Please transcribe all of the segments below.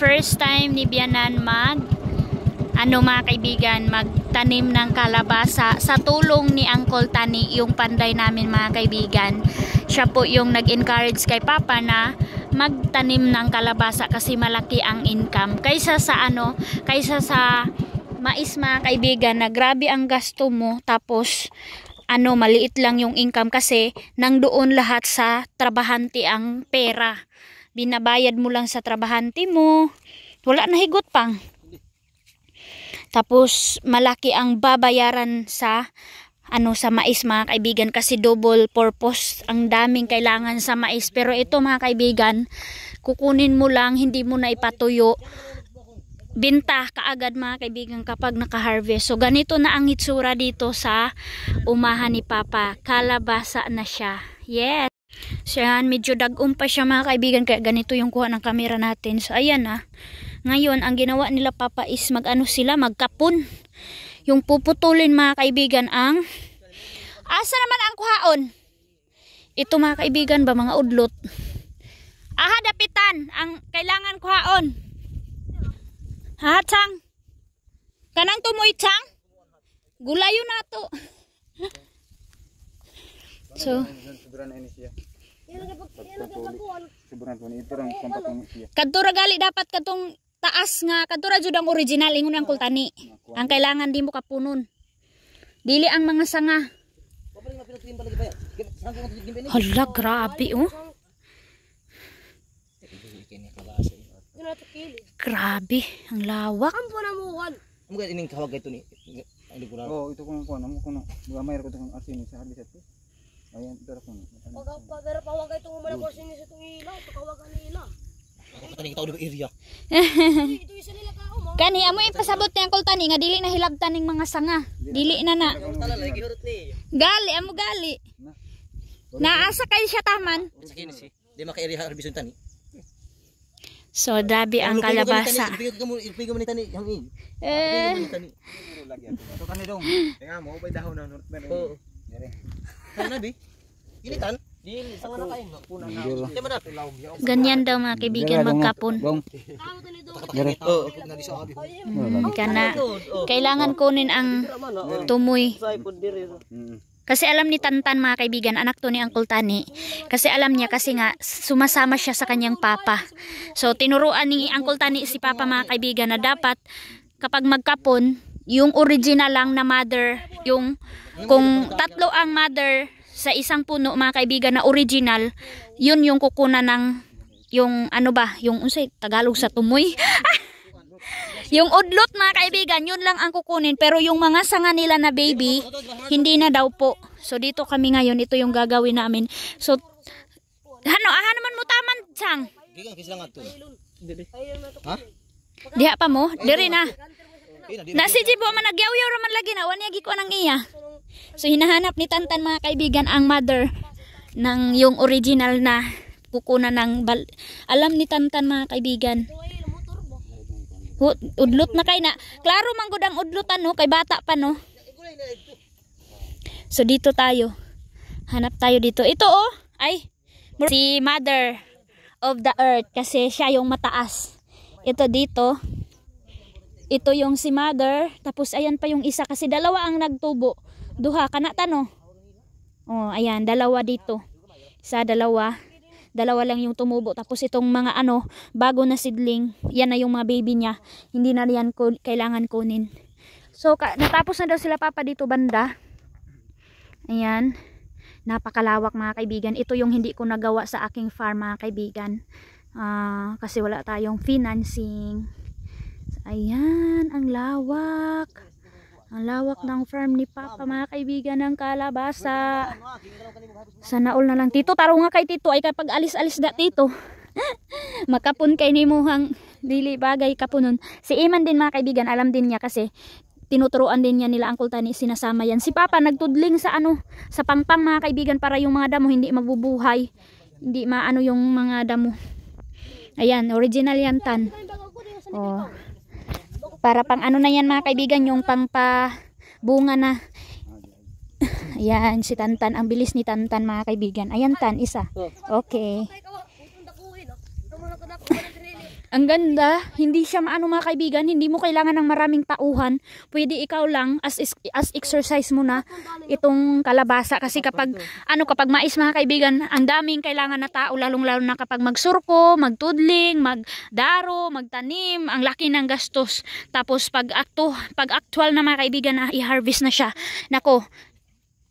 first time ni Bianan mga kaibigan, magtanim ng kalabasa sa tulong ni Uncle Tani, yung panday namin mga kaibigan. Siya po yung nag-encourage kay Papa na magtanim ng kalabasa kasi malaki ang income kaysa sa mais mga kaibigan, na grabe ang gasto mo tapos maliit lang yung income kasi nang doon lahat sa trabahante ang pera. Binabayad mo lang sa trabahante mo, wala na higot pang. Tapos malaki ang babayaran sa sa mais mga kaibigan kasi double purpose, ang daming kailangan sa mais. Pero ito mga kaibigan, kukunin mo lang, hindi mo na ipatuyo, binta kaagad mga kaibigan kapag naka-harvest. So ganito na ang itsura dito sa umahan ni Papa, kalabasa na siya. Yes. So yan, medyo dagom pa siya mga kaibigan, kaya ganito yung kuha ng camera natin. So ayan ngayon ang ginawa nila Papa is magkapon. Yung puputulin mga kaibigan ang asa naman ang kuhaon. Ito mga kaibigan ba, mga udlot. Dapitan ang kailangan kuhaon. Chang. Kanang tumoy Chang. Gulayo na to. So kadtura gali dapat katong taas nga, kadtura jud ang original ingon ang kultani. Ang kailangan di mo kapunon. Dili ang mga sanga. Hala, grabe Grabe, ang lawak. Amo ining kawag ito ni. Oh, ito kung ano ko na. Mayroon ko tong asin sa habis ito. Ayan, pero kung pagara pawag ito mo man asin sa tong ilaw, pakawagan nila. Kaning tao di area. Ito isa nila kao mo. Kani amo ipasabot ni Uncle Tani nga dili na hilabtan ning mga sanga. Dili na. Gali amo gali. Naasa kay siya taman. Sakini si. Di maka-area harbison tani. So dabi ang kalabasa. Ipigo mo ni tani yang i. ito kani dong. Tinga mo bay dahon na north man. Oo. Dire. Kana bi? Initan? Dili sanga na kain. Di man Ganyan daw mga kaibigan magkapon. Dire. Oo, na di sa abi. Kana kailangan kunin ang tumoy. Kasi alam ni Tantan mga kaibigan, anak to ni Uncle Tani. Kasi alam niya kasi nga sumasama siya sa kanyang papa. So tinuruan ni Uncle Tani si Papa mga kaibigan na dapat kapag magkapon, yung original lang na mother, yung kung tatlo ang mother sa isang puno mga kaibigan na original, yun yung kukunan ng yung yung unsay Tagalog sa tumoy. Yung udlot mga kaibigan, yun lang ang kukunin. Pero yung mga sanga nila na baby, hindi na daw po. So dito kami ngayon, ito yung gagawin namin. So, naman mo taman, Chang? Gigang kislang ato. Ha? Diha pa mo? Diri na. Nasi Jibo man nagyaw-yaw raman lagi na. Wanyagi ko nang iya. So hinahanap ni Tantan mga kaibigan ang mother ng yung original na kukunan ng alam ni Tantan mga kaibigan. Udlot na kay na. Klaro man gud ang udlotan kay bata pa So dito tayo. Hanap tayo dito. Ito ay si Mother of the Earth kasi siya yung mataas. Ito dito. Ito yung si Mother, tapos ayan pa yung isa kasi dalawa ang nagtubo. Duha kana tano. Ayan, dalawa dito. Isa, dalawa lang yung tumubo. Tapos itong mga bago na seedling, yan na yung mga baby niya. Hindi na yan kailangan kunin. So natapos na daw sila Papa dito banda. Ayan, napakalawak mga kaibigan. Ito yung hindi ko nagawa sa aking farm mga kaibigan, kasi wala tayong financing. Ayan, ang lawak ng farm ni Papa mga kaibigan ng kalabasa. Sana all na lang Tito, taro nga kay Tito ay kapag alis-alis da Tito. Makapun kay nimuhang dili bagay kapunon. Si Iman din mga kaibigan, alam din niya kasi tinuturuan din niya nila Uncle Tani, sinasama yan. Si Papa nagtudling sa sa pangpang mga kaibigan para yung mga damo hindi magbubuhay. Hindi yung mga damo. Ayan, original yan Tan. Para pang na yan mga kaibigan, yung bunga na. Ayan, si Tantan. Ang bilis ni Tantan mga kaibigan. Ayan Tan, isa. Okay. Ang ganda, hindi siya maano mga kaibigan, hindi mo kailangan ng maraming tauhan. Pwede ikaw lang as exercise mo na itong kalabasa kasi kapag mais mga kaibigan, ang daming kailangan na tao lalong-lalo na kapag magsurko, magtudling, magdaro, magtanim, ang laki ng gastos. Tapos pag actual na mga kaibigan na i-harvest na siya, nako,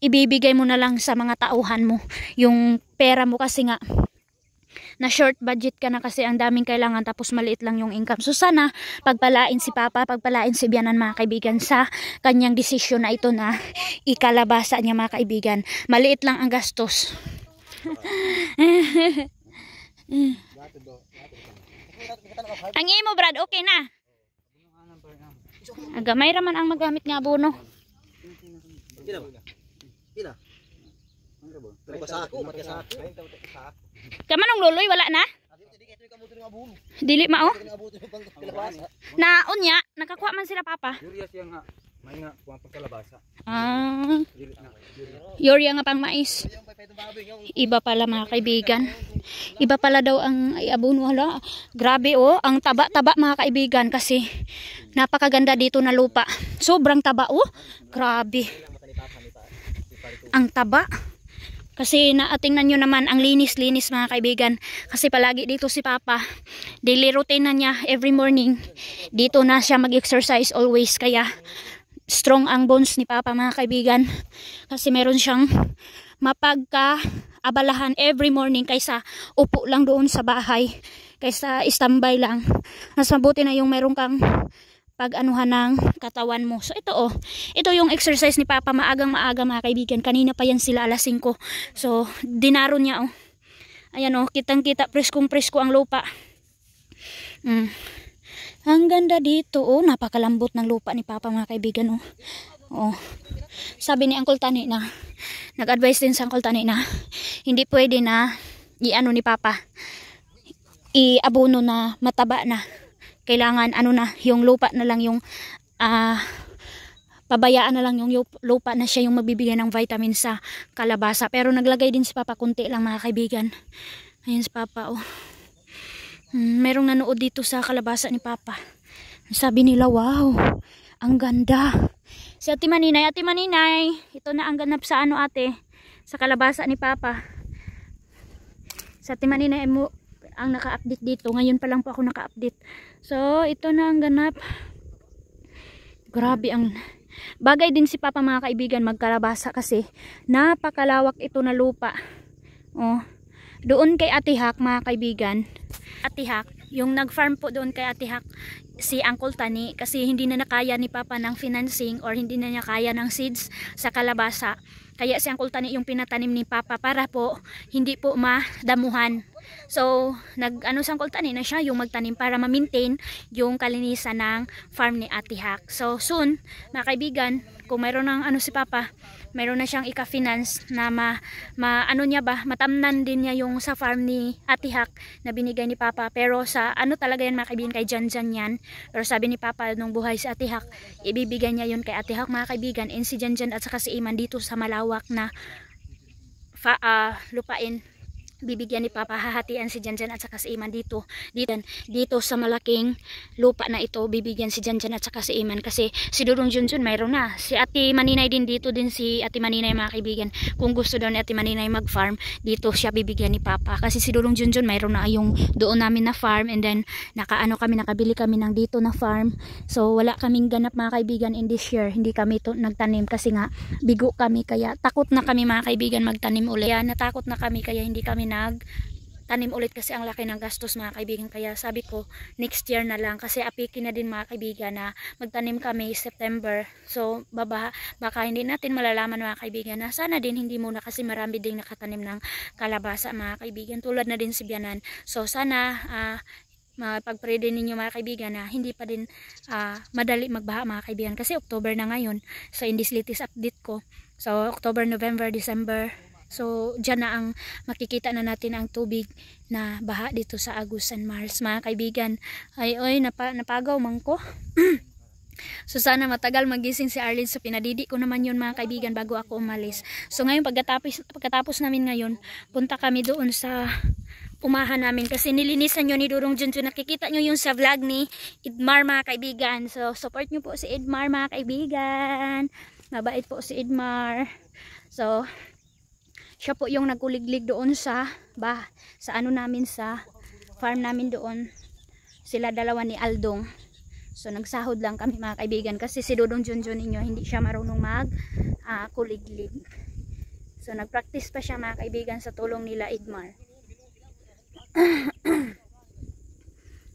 ibibigay mo na lang sa mga tauhan mo yung pera mo kasi nga na short budget ka na kasi ang daming kailangan tapos maliit lang yung income. So sana pagpalain si Papa, pagpalain si Bianan mga kaibigan sa kanyang desisyon na ito na ikalabasa niya mga kaibigan. Maliit lang ang gastos. Ang imo Brad, okay na. Gamay raman ang magamit nga abono. Pila. Sa ako, mati sa ako. Kamanong luloy wala na? Dili mao. Naon nya, nakakuha man sila Papa. Urea siya nga, may nga kuha pang kalabasa. Urea nga pang mais. Iba pala mga kaibigan. Iba pala daw ang abono. Hala. Grabe oh, ang taba-taba mga kaibigan kasi napakaganda dito na lupa. Sobrang taba oh. Grabe. Ang taba. Kasi naatingnan nyo naman ang linis-linis mga kaibigan. Kasi palagi dito si Papa. Daily routine na niya every morning. Dito na siya mag-exercise always. Kaya strong ang bones ni Papa mga kaibigan. Kasi meron siyang mapagkaabalahan every morning kaysa upo lang doon sa bahay. Kaysa standby lang. Mas mabuti na yung meron kang pag-anuhan ng katawan mo. So ito oh, ito yung exercise ni Papa maagang maaga mga kaibigan. Kanina pa yan sila alas 5. So dinaro niya oh. Ayan oh, kitang-kita preskong-presko ang lupa. Ang ganda dito oh, napakalambot ng lupa ni Papa mga kaibigan oh. Oh. Sabi ni Uncle Tani na nag-advise din sa Uncle Tani na hindi pwede na i-ano ni Papa i-abono na mataba na. Kailangan ano na, yung lupa na lang yung pabayaan na lang yung lupa na siya yung magbibigay ng vitamin sa kalabasa. Pero naglagay din si Papa kunti lang mga kaibigan. Ayun si Papa oh. Merong nanood dito sa kalabasa ni Papa. Sabi nila wow, ang ganda. Si Ate Maninay, ito na ang ganap sa ano ate, sa kalabasa ni Papa. Sa Ate Maninay mo ang naka-update dito. Ngayon pa lang po ako naka-update. So, ito na ang ganap. Grabe ang bagay din si Papa mga kaibigan magkalabasa kasi napakalawak ito na lupa. Oh. Doon kay Ate Hak mga kaibigan. Ate Hak, yung nag-farm po doon kay Ate Hak si Uncle Tani kasi hindi na nakaya ni Papa ng financing or hindi na niya kaya ng seeds sa kalabasa. Kaya si Uncle Tani yung pinatanim ni Papa para po hindi po madamuhan. So, nag-ano sa Uncle Tani na siya yung magtanim para ma-maintain yung kalinisan ng farm ni Ate Hak. So, soon, mga kaibigan, kung mayroon ng ano si Papa, mayroon na siyang ika-finance na ano niya ba, matamnan din niya yung sa farm ni Ate Hak na binigay ni Papa. Pero sa ano talaga yan mga kaibigan, kay Janjan yan. Pero sabi ni Papa nung buhay si Ate Hak, ibibigay niya yun kay Ate Hak mga kaibigan. And si Janjan at saka si Iman dito sa malawak na lupain. Bibigyan ni Papa, hahatian si Janjan at saka si Iman dito sa malaking lupa na ito. Bibigyan si Janjan at saka si Iman kasi si Dudong Junjun mayroon na. Si Ate Maninay din dito din si Ate Maninay mga kaibigan. Kung gusto daw ni Ate Maninay mag-farm, dito siya bibigyan ni Papa kasi si Dudong Junjun mayroon na yung doon namin na farm and then nakabili kami ng dito na farm. So wala kaming ganap mga kaibigan in this year. Hindi kami nagtanim kasi nga bigo kami kaya takot na kami mga kaibigan magtanim ulit. Kaya natakot na kami kaya hindi kami nagtanim ulit kasi ang laki ng gastos mga kaibigan. Kaya sabi ko next year na lang kasi apikin na din mga kaibigan na magtanim kami September. So baka hindi natin malalaman mga kaibigan na sana din hindi muna kasi marami ding nakatanim ng kalabasa mga kaibigan tulad na din si Bianan. So sana mapag-pray din ninyo mga kaibigan na hindi pa din madali magbaha mga kaibigan kasi October na ngayon. So in this latest update ko, so October, November, December, so dyan na ang makikita na natin ang tubig na baha dito sa August and Mars mga kaibigan. Ay napagaw man ko. So sana matagal magising si Arlene. So pinadidi ko naman yun mga kaibigan bago ako umalis. So ngayon pagkatapos namin ngayon, punta kami doon sa umahan namin kasi nilinisan nyo ni Dudong Junjun. Nakikita nyo yung sa vlog ni Edmar mga kaibigan. So support nyo po si Edmar mga kaibigan. Mabait po si Edmar. So siya po yung nagkuliglig doon sa ano namin, sa farm namin doon. Sila dalawa ni Aldong. So nagsahod lang kami mga kaibigan kasi si Dudong Junjun ninyo hindi siya marunong kuliglig. So nagpractice pa siya mga kaibigan sa tulong nila Edmar.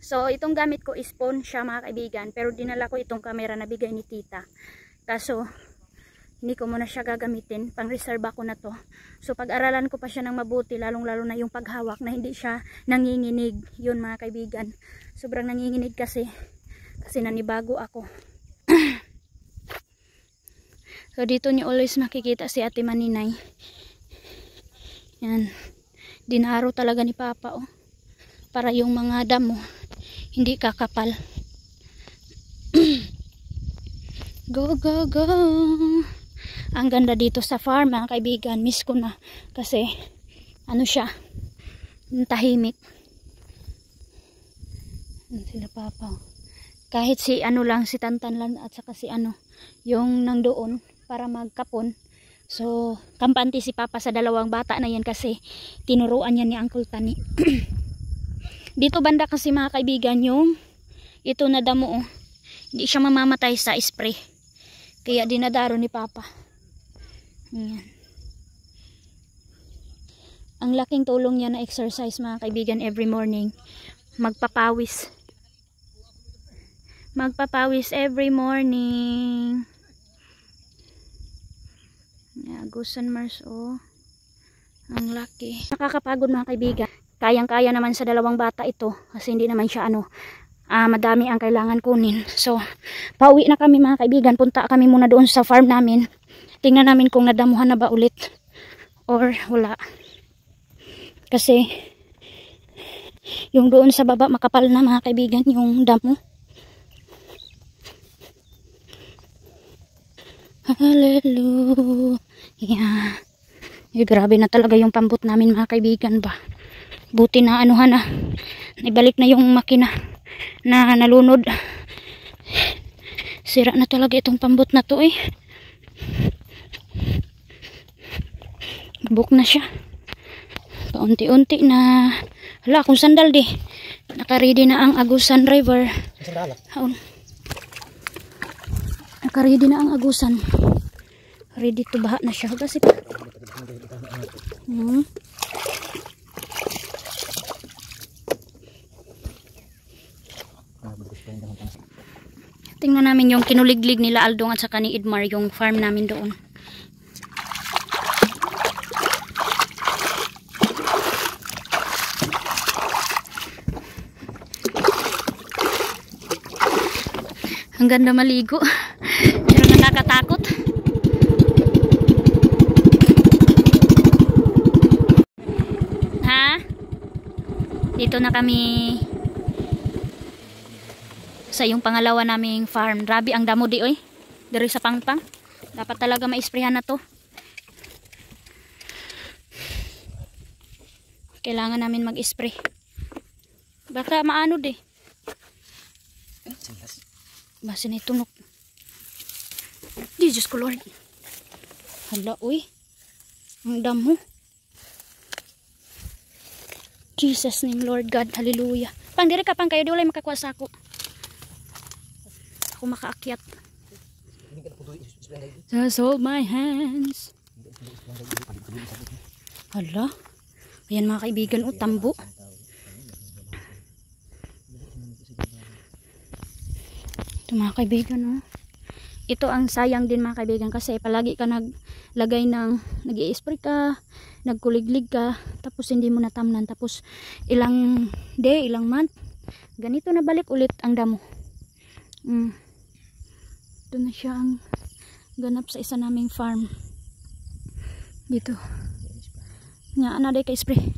So itong gamit ko is phone siya mga kaibigan, pero dinala ko itong camera na bigay ni tita. Kaso hindi ko muna siya gagamitin, pang reserve ako na to. So pag-aralan ko pa siya ng mabuti, lalong lalo na yung paghawak na hindi siya nanginginig. Yun mga kaibigan, sobrang nanginginig kasi nanibago ako. So dito niyo always makikita si Ate Maninay. Yan, dinaro talaga ni Papa oh, para yung mga damo hindi kakapal. Go go go. Ang ganda dito sa farm mga kaibigan. Miss ko na kasi ano siya, tahimik. Sila Papa. Kahit si ano lang, si Tantan lang at saka si ano, yung nang doon para magkapon. So kampante si Papa sa dalawang bata na yan kasi tinuruan yan ni Uncle Tani. Dito banda kasi mga kaibigan yung ito na damo oh, hindi siya mamamatay sa spray. Kaya dinadaro ni Papa. Ayan. Ang laking tulong niya na exercise mga kaibigan every morning. Magpapawis every morning. Agusan Mars oh. Ang laki. Nakakapagod mga kaibigan. Kayang-kaya naman sa dalawang bata ito kasi hindi naman siya madami ang kailangan kunin. So pauwi na kami mga kaibigan. Punta kami muna doon sa farm namin. Tingnan namin kung nadamuhan na ba ulit or wala. Kasi yung doon sa baba makapal na mga kaibigan yung damo. Hallelujah. Grabe na talaga yung pambot namin mga kaibigan ba. Buti na ibalik na yung makina na nalunod. Sira na talaga itong pambot na to eh. Buk na siya. Paunti-unti na. Hala, akong sandal di. Nakaready na ang Agusan River. Nakaready na ang Agusan. Ready to baha na siya. Kasi tingnan namin yung kinuliglig nila Aldong at saka ni Edmar yung farm namin doon. Ang ganda maligo. Pero nakakatakot. Ha? Dito na kami sa yung pangalawa naming farm. Grabe ang damo di oy. Dari sa Pangpang. Dapat talaga ma-sprayhan na to. Kailangan namin mag-spray. Baka maano di. Basta na itunok. Jesus ko Lord. Hala uy. Ang damo. Jesus name Lord God. Hallelujah. Pang dire ka pang kayo. Di wala makakuha sa ako. Ako makaakyat. Just hold my hands. Hala. Ayan mga kaibigan. Tambo. Ito mga kaibigan ito ang sayang din mga kaibigan kasi palagi ka naglagay ng nag-i-spray ka, nagkuliglig ka, tapos hindi mo natamnan, tapos ilang day, ilang month ganito na balik ulit ang damo. Ito na siya ang ganap sa isa naming farm dito nga na day ka spray.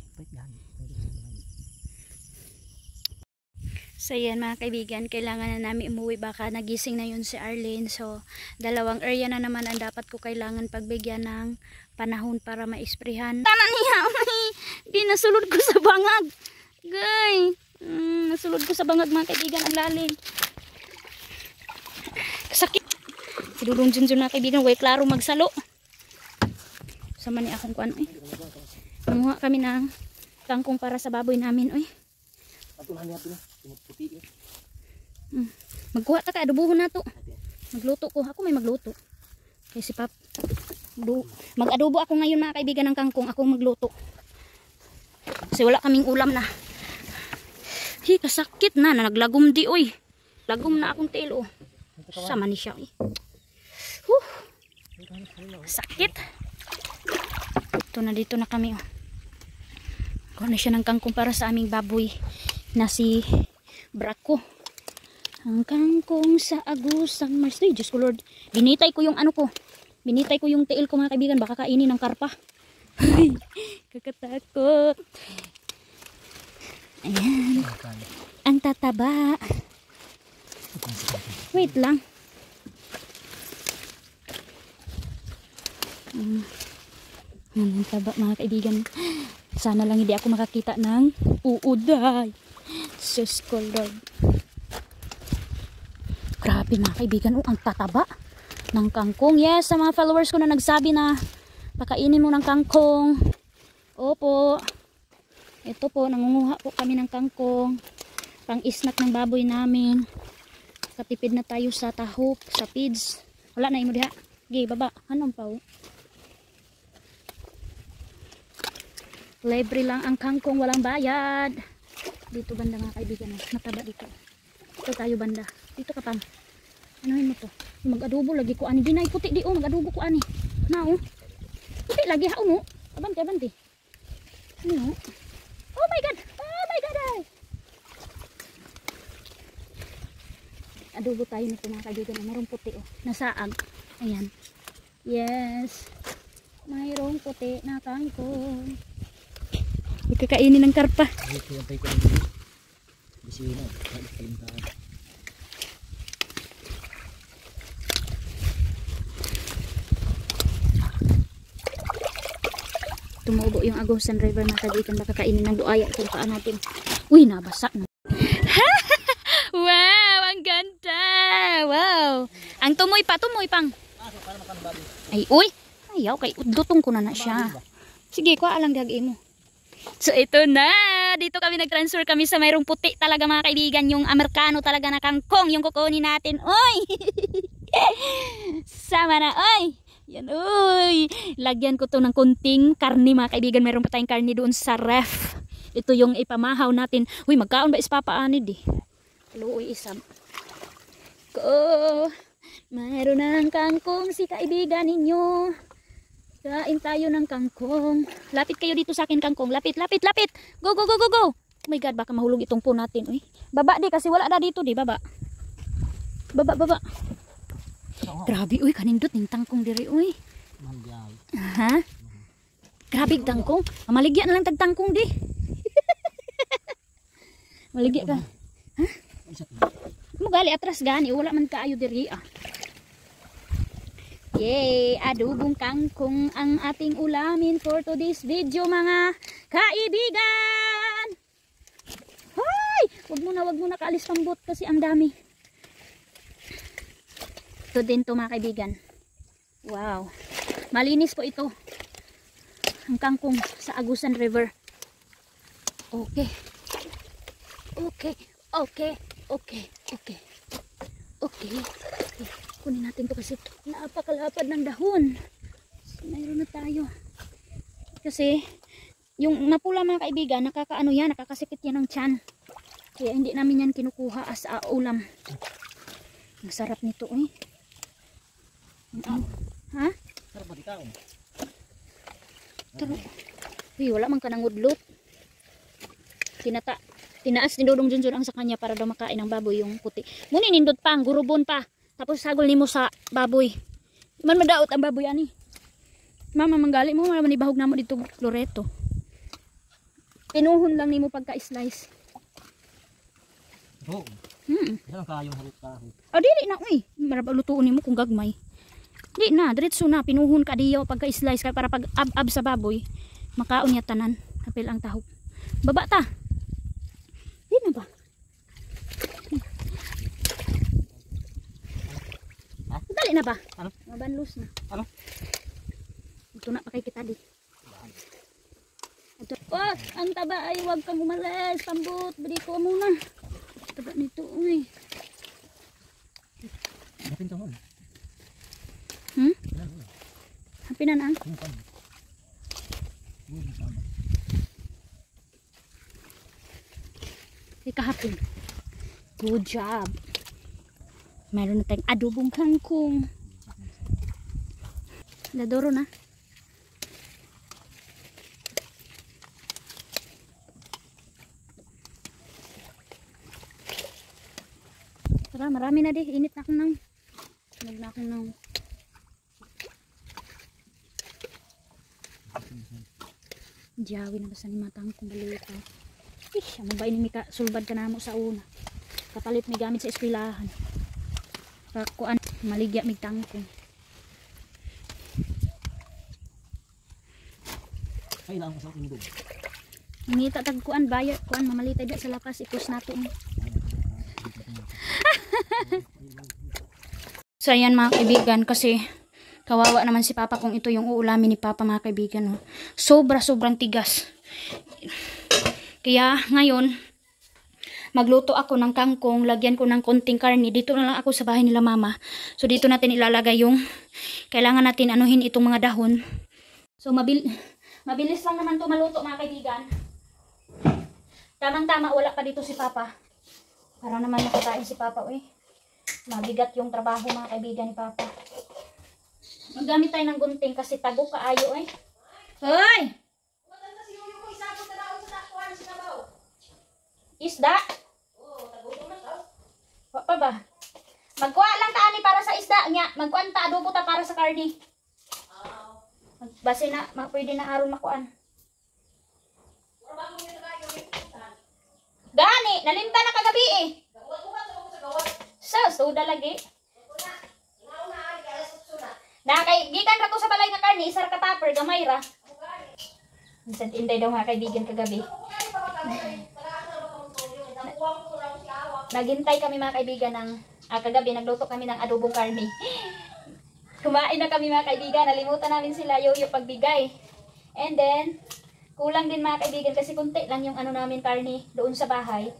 So yan mga kaibigan, kailangan na namin umuwi, baka nagising na yun si Arlene. So dalawang area na naman ang dapat ko kailangan pagbigyan ng panahon para ma-sprayhan. Tama niya! Nasulod ko sa bangag. Gay. Nasulod ko sa bangag mga kaibigan. Ang lalim. Sakit. Sidulong dyan na kaibigan. Way klaro magsalo. Sama ni akong kuan. Nanguha kami ng kangkong para sa baboy namin. Magkuha ta ka. Adubuhon na to. Magluto ko. Ako may magluto. Kaya si Pap. Mag-adobo ako ngayon mga kaibigan ng kangkong. Ako magluto. Kasi wala kaming ulam na. Kasakit na. Naglagom di oy. Lagom na akong tail oh. Sama ni siya eh. Sakit. Ito na dito na kami oh. Kuha na siya ng kangkong para sa aming baboy na si Braco. Ang kangkong sa agusang Mars. Ay, Diyos ko Lord. Binitay ko yung ano ko. Binitay ko yung tail ko mga kaibigan. Baka kainin ng karpa. Kakatakot. Ayan. Ang tataba. Wait lang. Ang taba mga kaibigan. Sana lang hindi ako makakita ng uuday. Sus ko Lord. Grabe mga kaibigan. Ang tataba ng kangkong. Yes, sa mga followers ko na nagsabi na pakainin mo ng kangkong. Opo. Ito po, nangunguha po kami ng kangkong. Pang snack ng baboy namin. Katipid na tayo sa tahop, sa feeds. Wala na imo diha. Gay, baba. Anong pa oh? Libre lang ang kangkong, walang bayad. Dito banda mga kaibigan. Mataba dito. Ito tayo banda. Dito ka pam. Anuhin mo to. Mag-adobo lagi ko ani. Dinay puti di oh. Mag-adobo ko ani. Na oh. Puti lagi ha oh. Abante, abante. Ano? Oh my God. Oh my God. Ay. Adobo tayo nito mga kaibigan. Mayroong puti oh. Nasaag. Ayan. Yes. Mayroong puti na kangkong. Ikakainin ng karpa. Tumubo yung Agusan River mga kaibigan. Baka kainin ng duaya itong paan natin. Uy, nabasa na. Wow, ang ganda. Wow. Ang tumoy pa, tumoy pang. Ay, uy. Ayaw, kay udlutong ko na siya. Sige, kuha lang gagay mo. So ito na, dito kami nag-transfer kami sa mayroong puti talaga mga kaibigan, yung Amerikano talaga na kangkong, yung kukunin natin. Oy! Sama na, oy! Yan, oy! Lagyan ko to ng kunting karni mga kaibigan, mayroon pa tayong karni doon sa ref. Ito yung ipamahaw natin. Uy, magkaon ba ispapaanid eh? Hello, uy, isam. Ko, mayroon ng kangkong si kaibigan ninyo. Kain tayo ng kangkong. Lapit kayo dito sa akin kangkong. Lapit, lapit, lapit. Go, go, go, go, go. Oh my God, baka mahulog itong po natin. Uy. Baba di kasi wala na dito di. Baba. Baba, baba. Grabe, uy. Kanindot ng tangkong diri, uy. Aha. Grabe tangkong. Maligya na lang tagtangkong di. Maligya ka. Ha? Mo gali atras gani. Wala man kaayo diri ah. Yay! Adobong kangkong ang ating ulamin for today's video mga kaibigan! Hoy! Wag mo na kaalis pambot kasi ang dami. Ito din to mga kaibigan. Wow! Malinis po ito. Ang kangkong sa Agusan River. Okay. Okay. Okay. Okay. Okay. Okay. Kunin natin to kasi napakalapad ng dahon. Mayroon na tayo. Kasi yung mapula mga kaibigan, nakakaano yan, nakakasikit yan ng tiyan. Kaya hindi namin yan kinukuha as ulam. Ang sarap nito eh. Ha? Sarap ba ikaw? Uy, wala man ka ng udlot. Tinaas ni Dodong Junjun ang sa kanya para daw makain ng baboy yung puti. Muna nindot pa, gurubon pa. Tapos sagol nimo sa baboy. Man madaot ang baboy ani. Mama manggali mo man ibahog namo dito Loreto. Pinuhon lang nimo pagka-slice. Oo. Saan kayong harot ka? Oh, dili na uy. Marabag lutuon nimo kung gagmay. Di na, diretso na pinuhon ka diyo pagka-slice kay para pag ab sa baboy. Makaon niya tanan. Hapil ang tahop. Baba ta. Di na ba? Dali na ba? Ano? Mabanlos na. Ano? Ito na pa kay kita di. Ito. Oh, ang taba ay wag kang umalis. Pambot. Bili ko muna. Taba nito. Uy. Napin mo. Hapinan ang. Kahapon. Good job. Meron na tayong adobong kangkong. Nadoro na. Tara, marami na di. Init na ako ng. Tunog na ako ng. Diyawi na basta ni matang kong balita. Ish, ano ba ini ka sulbad ka na mo sa una. Kapalit may gamit sa eskwelahan. Kuan maligya mig tangkong. Ay lang sa tindog. Ngita tag kuan bayar kuan mamalitay da sa lapas ipos nato ni. So ayan mga kaibigan kasi kawawa naman si Papa kung ito yung uulamin ni Papa mga kaibigan. No? Sobrang tigas. Kaya ngayon, magluto ako ng kangkong, lagyan ko ng konting karne. Dito na lang ako sa bahay nila mama. So dito natin ilalagay yung, kailangan natin anuhin itong mga dahon. So mabilis lang naman ito maluto mga kaibigan. Tamang-tama, wala pa dito si Papa. Para naman nakakain si Papa. Uy. Mabigat yung trabaho mga kaibigan ni Papa. Magamit tayo ng gunting kasi tago kaayo eh. Hoy! Isda? Wa pa ba? Magkuha lang ta ani para sa isda nya. Magkuan ta adobo ta para sa karne. Base na, pwede na aron makuan. Gani, nalimta na kagabi eh. Suda lagi. Na kay gikan ra ko sa balay nga karne, isar ka tupper gamay ra. Minsan inday daw mga kaibigan kagabi. Naghintay kami mga kaibigan ng kagabi nagluto kami ng adobong karne. Kumain na kami mga kaibigan, nalimutan namin sila yoyo pagbigay. And then kulang din mga kaibigan kasi kunti lang yung ano namin karne doon sa bahay.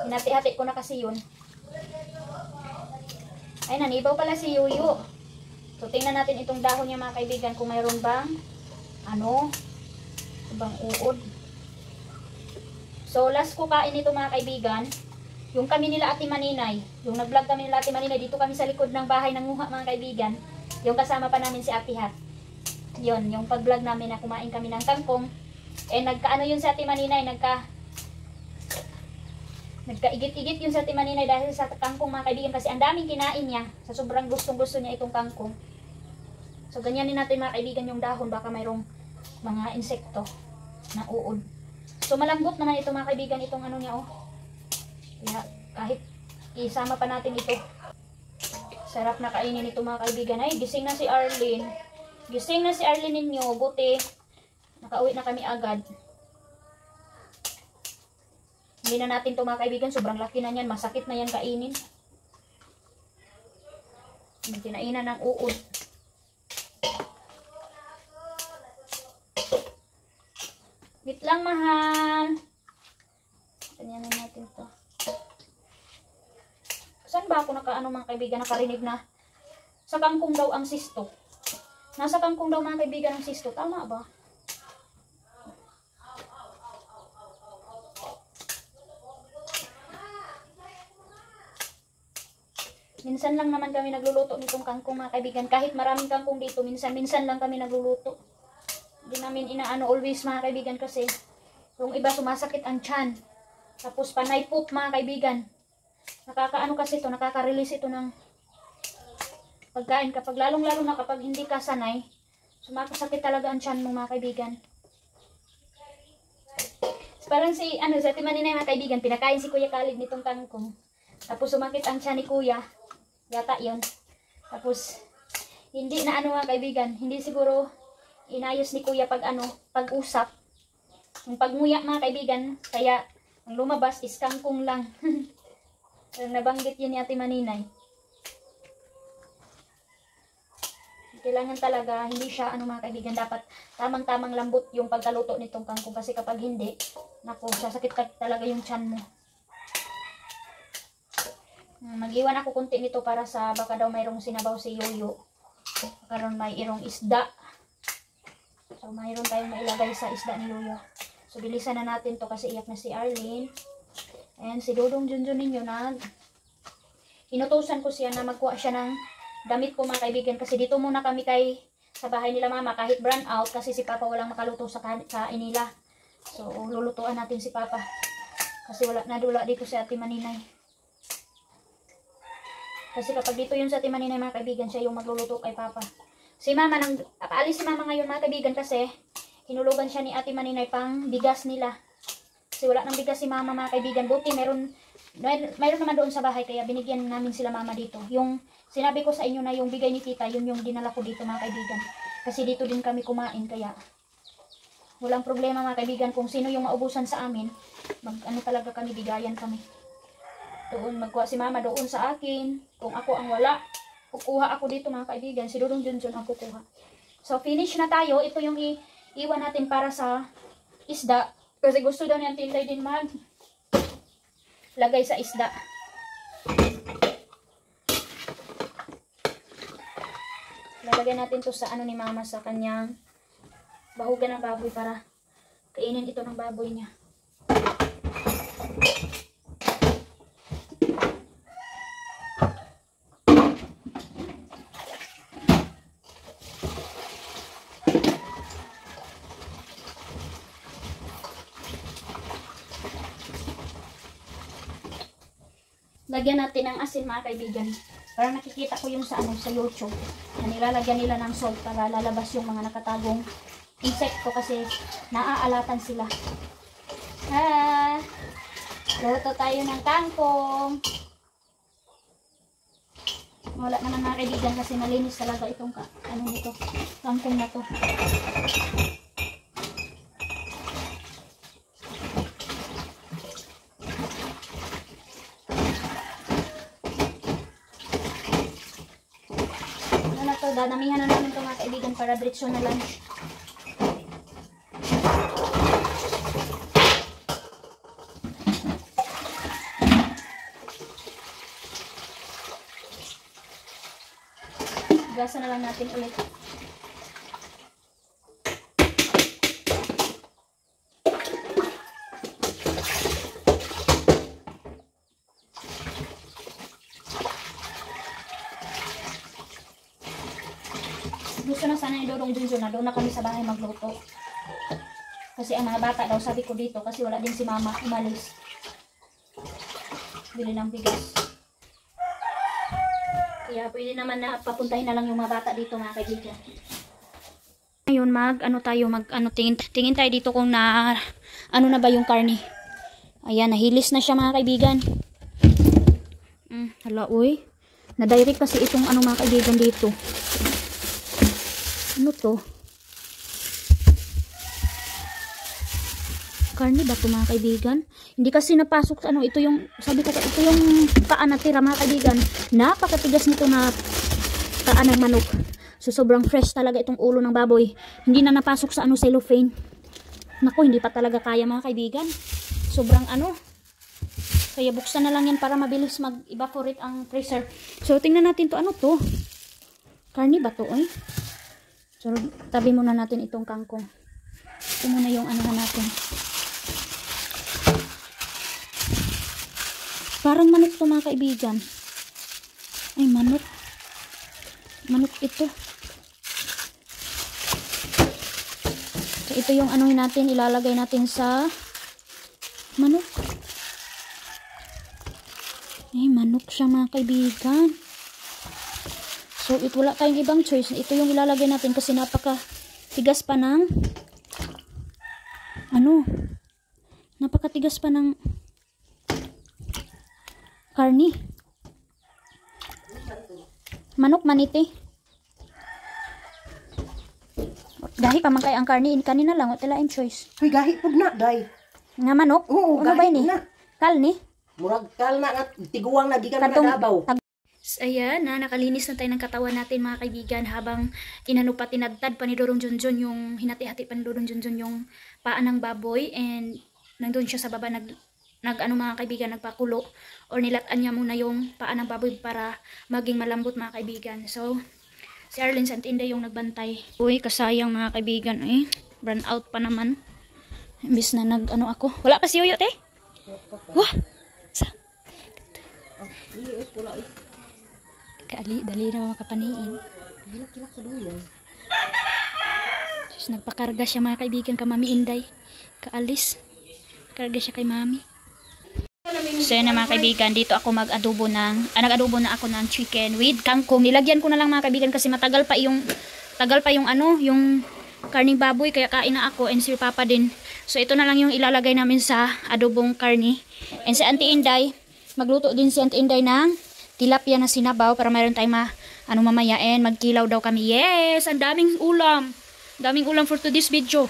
Hinati-hati ko na kasi yun. Ay nanibaw pala si Yoyo. So tingnan natin itong dahon niya mga kaibigan kung mayroon bang bang uod. So last ko kain ito mga kaibigan, yung kami nila Ate Maninay, yung nag-vlog kami nila Ate Maninay, dito kami sa likod ng bahay nanguha mga kaibigan, yung kasama pa namin si Ate Hat. Yun, yung pag-vlog namin na kumain kami ng kangkong, nagkaano yun sa Ate Maninay, nagkaigit-igit yun sa Ate Maninay dahil sa kangkong mga kaibigan kasi ang daming kinain niya, sa sobrang gustong-gusto niya itong kangkong. So ganyanin natin mga kaibigan yung dahon, baka mayroong mga insekto na uod. So malambot naman ito mga kaibigan, itong ano niya Kaya kahit isama pa natin ito. Sarap na kainin ito mga kaibigan. Ay, gising na si Arlene. Gising na si Arlene ninyo. Buti, nakauwi na kami agad. Hindi na natin ito mga kaibigan. Sobrang laki na yan. Masakit na yan kainin. Hindi kinainan ng uod. Wait lang mahal. Ganyan na natin ito. Saan ba ako nakaano mga kaibigan, nakarinig na sa kangkong daw ang sisto? Nasa kangkong daw mga kaibigan ang sisto. Tama ba? Minsan lang naman kami nagluluto nitong kangkong mga kaibigan. Kahit maraming kangkong dito, minsan lang kami nagluluto. Hindi namin inaano always mga kaibigan kasi yung iba sumasakit ang tiyan. Tapos panay poop mga kaibigan. Nakakaano kasi ito, nakaka-release ito ng pagkain. Kapag lalong-lalo na kapag hindi ka sanay, sumakasakit talaga ang tiyan mo mga kaibigan. Parang si Ate Maninay mga kaibigan, pinakain si Kuya Khalid nitong kangkong. Tapos sumakit ang tiyan ni Kuya. Yata yun. Tapos hindi na mga kaibigan, hindi siguro inayos ni Kuya pag-usap. Yung pagmuya mga kaibigan, kaya ang lumabas is kangkong lang. Nabanggit yun ni Ate Maninay. Kailangan talaga, hindi siya, mga kaibigan, dapat tamang-tamang lambot yung pagkaluto nitong kangkong. Kasi kapag hindi, naku, sasakit talaga yung tiyan mo. Mag-iwan ako kunti nito para sa, baka daw mayroong sinabaw si Yoyo. Karon may irong isda. So, mayroon tayong mailagay sa isda ni Yoyo. So, bilisan na natin to kasi iyak na si Arlene. And si Dodong Junjun ninyo na inutusan ko siya na magkuha siya ng damit ko mga kaibigan. Kasi dito muna kami sa bahay nila mama kahit brown out kasi si Papa walang makaluto sa kain nila. So, lulutuan natin si Papa. Kasi wala nadula dito si Ate Maninay. Kasi kapag dito yun sa Ate Maninay mga kaibigan, siya yung magluluto kay Papa. Si Mama, paalis si Mama ngayon mga kaibigan kasi hinulugan siya ni Ate Maninay pang bigas nila. Kasi wala nang bigas si Mama mga kaibigan. Buti mayroon naman doon sa bahay kaya binigyan namin sila Mama dito. Yung sinabi ko sa inyo na yung bigay ni Tita, yun yung dinala ko dito mga kaibigan. Kasi dito din kami kumain kaya walang problema mga kaibigan kung sino yung maubusan sa amin. Talaga kami, bigayan kami. Doon magkuha si Mama doon sa akin. Kung ako ang wala, kukuha ako dito mga kaibigan. Si Dudong Junjun ang kukuha. So finish na tayo. Ito yung iwan natin para sa isda. Kasi gusto daw niyan Tinday din lagay sa isda. Lalagay natin to sa ni Mama sa kanyang bahugan ng baboy para kainin ito ng baboy niya. Lagyan natin ng asin mga kaibigan. Para nakikita ko yung sa YouTube. Na nilalagyan nila ng salt para lalabas yung mga nakatagong insekto kasi naaalatan sila. Luto tayo ng kangkong. Wala naman mga kaibigan kasi malinis talaga itong kangkong na to. Dadamihan na namin ito mga kaibigan para diretso na lang. Gasa na lang natin ulit. Gusto na sana ni Dodong Junjun na doon na kami sa bahay magluto. Kasi ang mga bata daw sabi ko dito kasi wala din si Mama umalis. Bili ng bigas. Kaya pwede naman na papuntahin na lang yung mga bata dito mga kaibigan. Ngayon tingin tayo dito kung na ba yung karne. Ayan, nahilis na siya mga kaibigan. Hala, uy. Na-direct kasi itong mga kaibigan dito. Ano to? Karne ba to mga kaibigan? Hindi kasi napasok sa ito yung, sabi ko, ito yung paa na tira mga kaibigan. Napakatigas nito na paa ng manok. So sobrang fresh talaga itong ulo ng baboy. Hindi na napasok sa cellophane. Naku, hindi pa talaga kaya mga kaibigan. Sobrang Kaya buksan na lang yan para mabilis mag-evaporate ang freezer. So tingnan natin to, to? Karne ba to, So, tabi muna natin itong kangkong. Ito muna yung natin. Parang manok to mga kaibigan. Ay, manok. Manok ito. So, ito yung natin, ilalagay natin sa manok. Ay, manok siya mga kaibigan. So, wala tayong ibang choice. Ito yung ilalagay natin kasi napakatigas pa ng napakatigas pa ng karne. Manok maniti. Gahi pa man kay ang karni kanina lang wala im choice. Uy, gahi pud na, day. Nga manok? Oo, Ano ba gahi ni? na. Kal ni? Murag kal na at tiguang na gikan Katong- na gabaw. Ayan na, nakalinis na tayo ng katawan natin mga kaibigan habang inano pa tinadtad pa ni Dorong Junjun yung hinati-hati pa ni Dorong Junjun yung paa ng baboy and nandun siya sa baba nag ano mga kaibigan nagpakulo or nilatan niya muna yung paa ng baboy para maging malambot mga kaibigan. So si Arlene Santinda yung nagbantay. Uy, kasayang mga kaibigan eh. Burn out pa naman. Imbis na nag ano ako. Wala pa si Yoyo te? Wah! Kaali, dali na makapaniin. Tapos nagpakarga siya mga kaibigan ka Mami Inday. Kaalis. Karga siya kay Mami. So yun na mga kaibigan, dito ako nag-adobo na ako ng chicken with kangkong. Nilagyan ko na lang mga kaibigan kasi tagal pa yung ano, yung karning baboy kaya kain na ako and si Papa din. So ito na lang yung ilalagay namin sa adobong karni. And si Auntie Inday, magluto din si Auntie Inday ng tilapia na sinabaw para mayroon tayong mamayain. Magkilaw daw kami. Yes! Ang daming ulam. Daming ulam for today's video.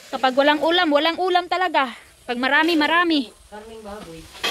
Kapag walang ulam talaga. Pag marami. Karning baboy.